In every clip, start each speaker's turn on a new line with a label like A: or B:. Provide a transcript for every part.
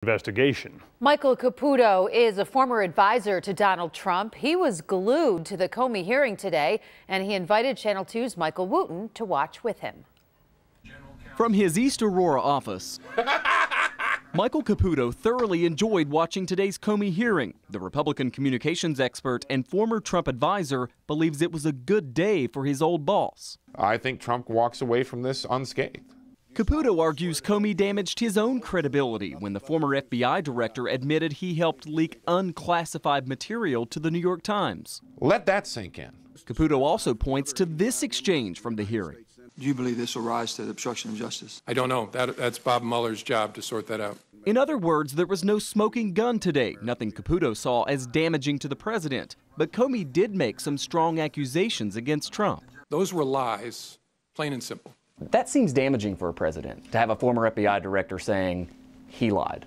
A: Investigation.
B: Michael Caputo is a former advisor to Donald Trump. He was glued to the Comey hearing today, and he invited Channel 2's Michael Wooten to watch with him.
C: From his East Aurora office, Michael Caputo thoroughly enjoyed watching today's Comey hearing. The Republican communications expert and former Trump advisor believes it was a good day for his old boss.
D: I think Trump walks away from this unscathed.
C: Caputo argues Comey damaged his own credibility when the former FBI director admitted he helped leak unclassified material to the New York Times.
D: Let that sink in.
C: Caputo also points to this exchange from the hearing.
E: Do you believe this will rise to the obstruction of justice?
F: I don't know. That's Bob Mueller's job to sort that out.
C: In other words, there was no smoking gun today, nothing Caputo saw as damaging to the president. But Comey did make some strong accusations against Trump.
F: Those were lies, plain and simple.
G: That seems damaging for a president, to have a former FBI director saying he lied.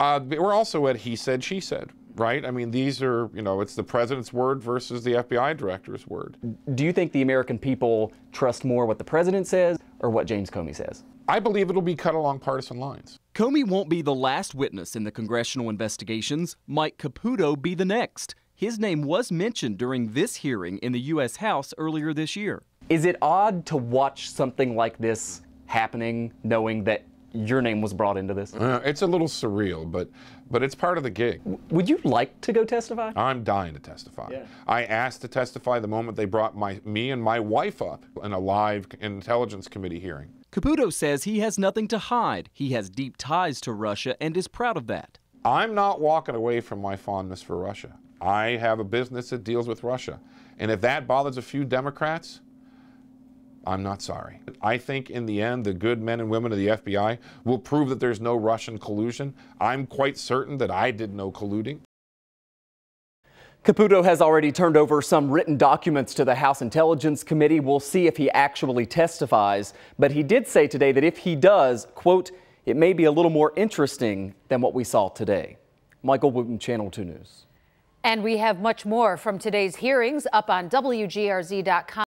D: We're also at he said, she said, right? I mean, these are, it's the president's word versus the FBI director's word.
G: Do you think the American people trust more what the president says or what James Comey says?
D: I believe it'll be cut along partisan lines.
C: Comey won't be the last witness in the congressional investigations. Might Caputo be the next? His name was mentioned during this hearing in the U.S. House earlier this year.
G: Is it odd to watch something like this happening, knowing that your name was brought into this?
D: It's a little surreal, but it's part of the gig.
G: Would you like to go testify?
D: I'm dying to testify.
G: Yeah.
D: I asked to testify the moment they brought me and my wife up in a live Intelligence Committee hearing.
C: Caputo says he has nothing to hide. He has deep ties to Russia and is proud of that.
D: I'm not walking away from my fondness for Russia. I have a business that deals with Russia. And if that bothers a few Democrats, I'm not sorry. I think in the end, the good men and women of the FBI will prove that there's no Russian collusion. I'm quite certain that I did no colluding.
G: Caputo has already turned over some written documents to the House Intelligence Committee. We'll see if he actually testifies. But he did say today that if he does, quote, it may be a little more interesting than what we saw today. Michael Wooten, Channel 2 News.
B: And we have much more from today's hearings up on WGRZ.com.